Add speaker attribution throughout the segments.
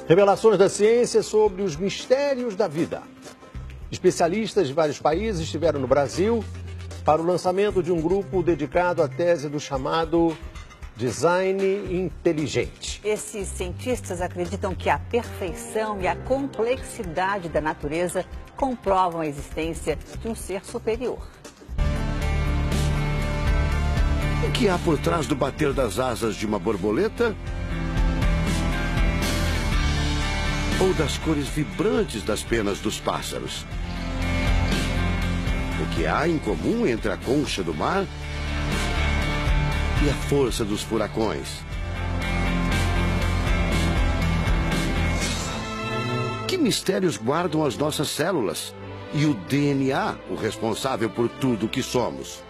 Speaker 1: Revelações da ciência sobre os mistérios da vida. Especialistas de vários países estiveram no Brasil para o lançamento de um grupo dedicado à tese do chamado design inteligente.
Speaker 2: Esses cientistas acreditam que a perfeição e a complexidade da natureza comprovam a existência de um ser superior.
Speaker 3: O que há por trás do bater das asas de uma borboleta? Ou das cores vibrantes das penas dos pássaros? O que há em comum entre a concha do mar e a força dos furacões? Que mistérios guardam as nossas células e o DNA, o responsável por tudo o que somos?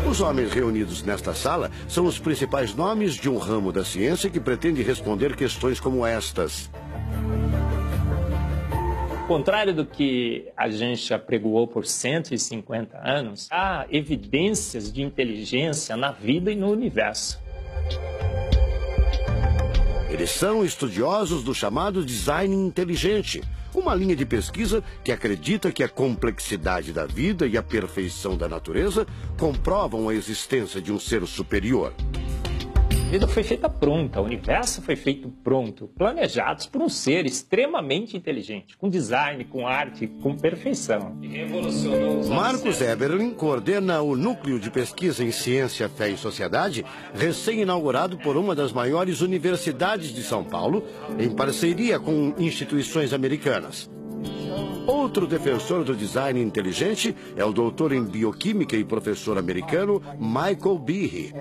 Speaker 3: Os homens reunidos nesta sala são os principais nomes de um ramo da ciência que pretende responder questões como estas.
Speaker 4: Ao contrário do que a gente apregoou por 150 anos, há evidências de inteligência na vida e no universo.
Speaker 3: Eles são estudiosos do chamado design inteligente, uma linha de pesquisa que acredita que a complexidade da vida e a perfeição da natureza comprovam a existência de um ser superior.
Speaker 4: A vida foi feita pronta, o universo foi feito pronto, planejados por um ser extremamente inteligente, com design, com arte, com perfeição.
Speaker 3: Marcos Eberlin coordena o Núcleo de Pesquisa em Ciência, Fé e Sociedade, recém-inaugurado por uma das maiores universidades de São Paulo, em parceria com instituições americanas. Outro defensor do design inteligente é o doutor em bioquímica e professor americano Michael Behe.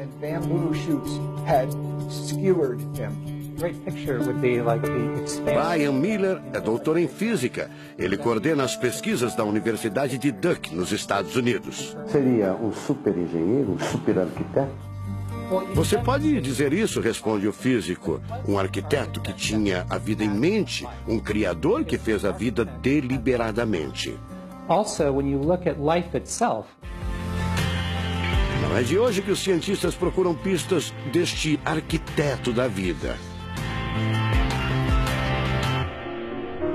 Speaker 3: Brian Miller é doutor em física. Ele coordena as pesquisas da Universidade de Duke, nos Estados Unidos.
Speaker 5: Seria um super engenheiro, um super arquiteto?
Speaker 3: Você pode dizer isso, responde o físico. Um arquiteto que tinha a vida em mente, um criador que fez a vida deliberadamente.
Speaker 6: Also, when you look at life itself,
Speaker 3: não é de hoje que os cientistas procuram pistas deste arquiteto da vida.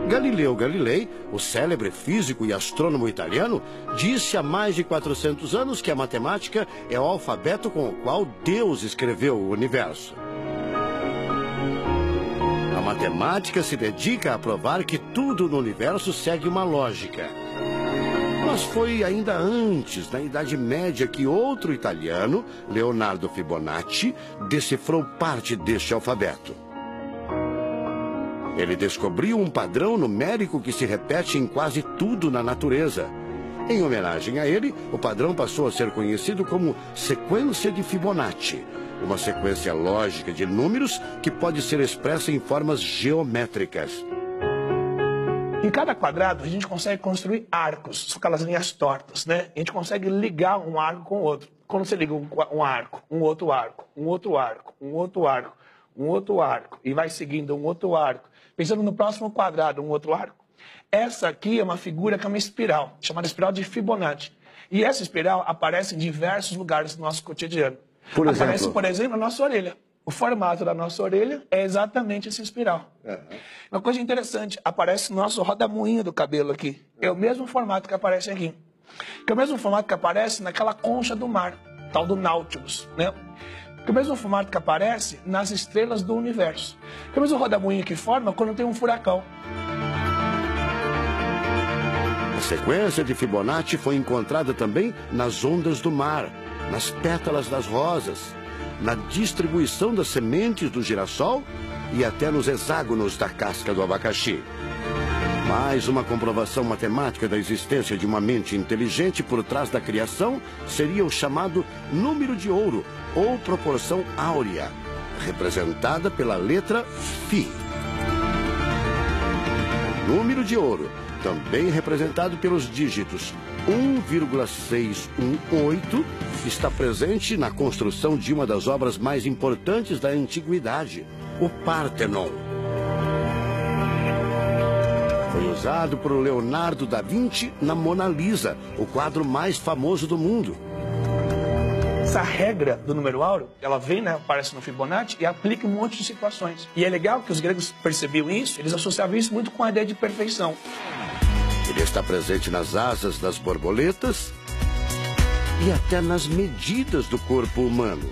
Speaker 3: Galileu Galilei, o célebre físico e astrônomo italiano, disse há mais de 400 anos que a matemática é o alfabeto com o qual Deus escreveu o universo. A matemática se dedica a provar que tudo no universo segue uma lógica. Mas foi ainda antes, na Idade Média, que outro italiano, Leonardo Fibonacci, decifrou parte deste alfabeto. Ele descobriu um padrão numérico que se repete em quase tudo na natureza. Em homenagem a ele, o padrão passou a ser conhecido como sequência de Fibonacci, uma sequência lógica de números que pode ser expressa em formas geométricas.
Speaker 7: Em cada quadrado, a gente consegue construir arcos, são aquelas linhas tortas, né? A gente consegue ligar um arco com o outro. Quando você liga um arco, um outro arco, um outro arco, um outro arco, um outro arco, e vai seguindo um outro arco, pensando no próximo quadrado, um outro arco. Essa aqui é uma figura que é uma espiral, chamada espiral de Fibonacci. E essa espiral aparece em diversos lugares do nosso cotidiano. Aparece, por exemplo, na nossa orelha. O formato da nossa orelha é exatamente essa espiral. Uma coisa interessante, aparece no nosso rodamuinho do cabelo aqui. É o mesmo formato que aparece aqui. Que é o mesmo formato que aparece naquela concha do mar, tal do Nautilus, né? Que é o mesmo formato que aparece nas estrelas do universo. Que é o mesmo rodamuinho que forma quando tem um furacão.
Speaker 3: A sequência de Fibonacci foi encontrada também nas ondas do mar, nas pétalas das rosas, na distribuição das sementes do girassol e até nos hexágonos da casca do abacaxi. Mais uma comprovação matemática da existência de uma mente inteligente por trás da criação seria o chamado número de ouro, ou proporção áurea, representada pela letra Φ. O número de ouro, também representado pelos dígitos 1,618, está presente na construção de uma das obras mais importantes da antiguidade, o Partenon. Foi usado por Leonardo da Vinci na Mona Lisa, o quadro mais famoso do mundo.
Speaker 7: Essa regra do número áureo, ela vem, né, aparece no Fibonacci e aplica um monte de situações. E é legal que os gregos percebiam isso, eles associavam isso muito com a ideia de perfeição.
Speaker 3: Ele está presente nas asas das borboletas e até nas medidas do corpo humano.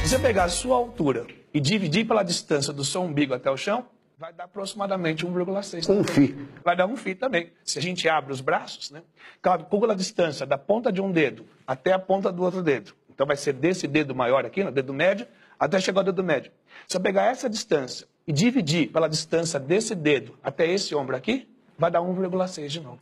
Speaker 7: Se você pegar a sua altura e dividir pela distância do seu umbigo até o chão, vai dar aproximadamente 1,6.
Speaker 3: Um φ.
Speaker 7: Vai dar um φ também. Se a gente abre os braços, né? Calcula a distância da ponta de um dedo até a ponta do outro dedo. Então vai ser desse dedo maior aqui, no dedo médio, até chegar ao dedo médio. Se eu pegar essa distância e dividir pela distância desse dedo até esse ombro aqui, vai dar 1,6 de novo.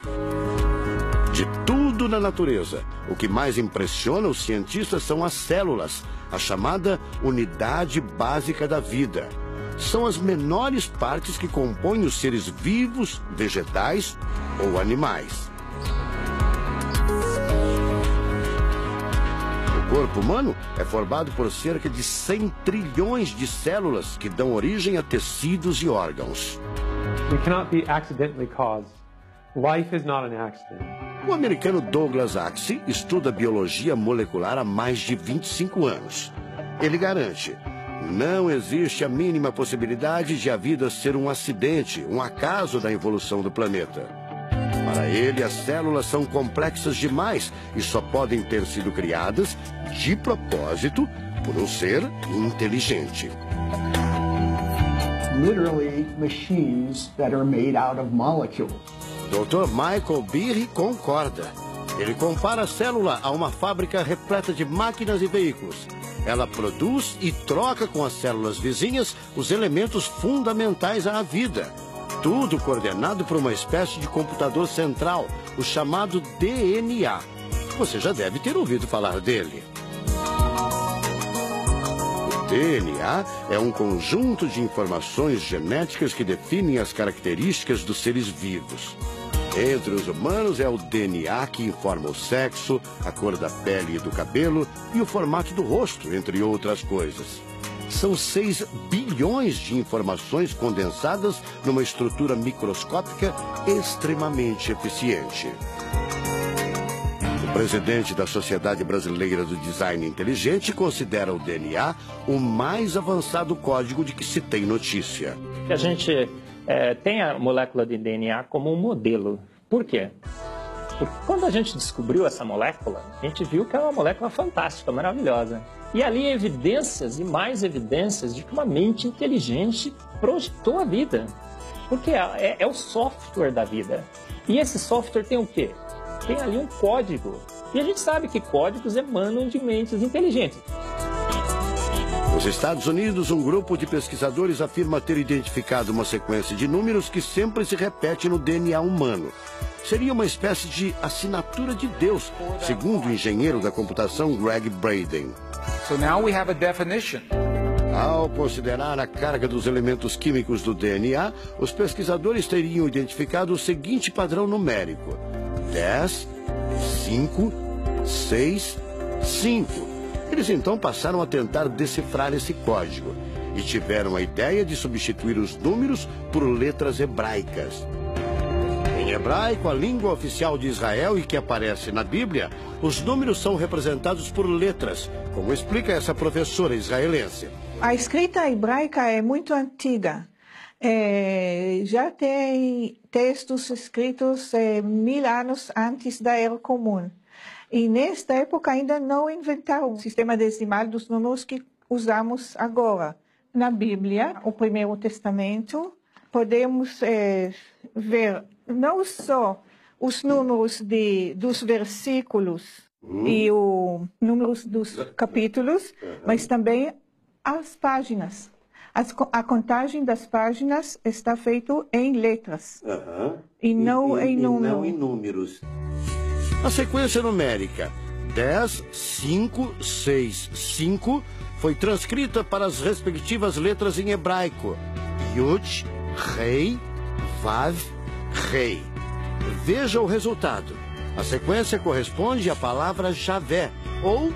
Speaker 3: De tudo na natureza, o que mais impressiona os cientistas são as células, a chamada unidade básica da vida. São as menores partes que compõem os seres vivos, vegetais ou animais. O corpo humano é formado por cerca de 100 trilhões de células que dão origem a tecidos e órgãos.
Speaker 6: We cannot be accidentally caused. Life is not an accident.
Speaker 3: O americano Douglas Axie estuda biologia molecular há mais de 25 anos. Ele garante: não existe a mínima possibilidade de a vida ser um acidente, um acaso da evolução do planeta. Para ele, as células são complexas demais e só podem ter sido criadas de propósito por um ser inteligente.
Speaker 8: Literally machines that are made out of molecules.
Speaker 3: Dr. Michael Behe concorda. Ele compara a célula a uma fábrica repleta de máquinas e veículos. Ela produz e troca com as células vizinhas os elementos fundamentais à vida. Tudo coordenado por uma espécie de computador central, o chamado DNA. Você já deve ter ouvido falar dele. O DNA é um conjunto de informações genéticas que definem as características dos seres vivos. Entre os humanos é o DNA que informa o sexo, a cor da pele e do cabelo e o formato do rosto, entre outras coisas. São 6 bilhões de informações condensadas numa estrutura microscópica extremamente eficiente. O presidente da Sociedade Brasileira do Design Inteligente considera o DNA o mais avançado código de que se tem notícia.
Speaker 4: A gente tem a molécula de DNA como um modelo. Por quê? Porque quando a gente descobriu essa molécula, a gente viu que era uma molécula fantástica, maravilhosa. E ali evidências e mais evidências de que uma mente inteligente projetou a vida. Porque é o software da vida. E esse software tem o quê? Tem ali um código. E a gente sabe que códigos emanam de mentes inteligentes.
Speaker 3: Nos Estados Unidos, um grupo de pesquisadores afirma ter identificado uma sequência de números que sempre se repete no DNA humano. Seria uma espécie de assinatura de Deus, segundo o engenheiro da computação Greg Braden.
Speaker 9: So now we have a definition.
Speaker 3: Ao considerar a carga dos elementos químicos do DNA, os pesquisadores teriam identificado o seguinte padrão numérico: 10, 5, 6, 5. Eles então passaram a tentar decifrar esse código e tiveram a ideia de substituir os números por letras hebraicas. Em hebraico, a língua oficial de Israel e que aparece na Bíblia, os números são representados por letras, como explica essa professora israelense.
Speaker 10: A escrita hebraica é muito antiga. Já tem textos escritos 1000 anos antes da Era Comum. E nesta época ainda não inventaram o sistema decimal dos números que usamos agora. Na Bíblia, o Primeiro Testamento, podemos ver não só os números dos versículos e os números dos capítulos, mas também as páginas. A contagem das páginas está feita em letras e não em números.
Speaker 3: A sequência numérica 10, 5, 6, 5 foi transcrita para as respectivas letras em hebraico: Yud, Rei, Vav, Rei. Veja o resultado. A sequência corresponde à palavra Javé, ou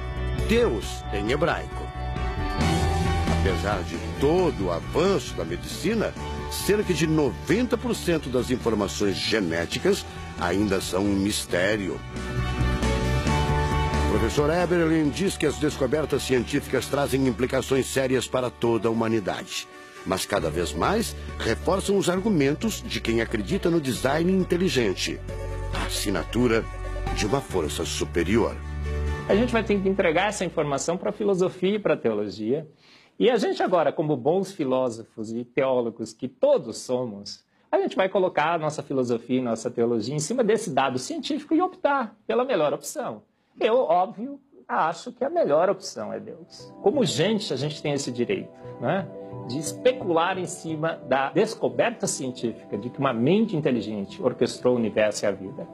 Speaker 3: Deus, em hebraico. Apesar de todo o avanço da medicina, cerca de 90% das informações genéticas ainda são um mistério. professor Eberlin diz que as descobertas científicas trazem implicações sérias para toda a humanidade. Mas cada vez mais reforçam os argumentos de quem acredita no design inteligente, a assinatura de uma força superior.
Speaker 4: A gente vai ter que entregar essa informação para a filosofia e para a teologia. E a gente agora, como bons filósofos e teólogos que todos somos, a gente vai colocar a nossa filosofia e nossa teologia em cima desse dado científico e optar pela melhor opção. Eu, óbvio, acho que a melhor opção é Deus. Como gente, a gente tem esse direito, né, de especular em cima da descoberta científica de que uma mente inteligente orquestrou o universo e a vida.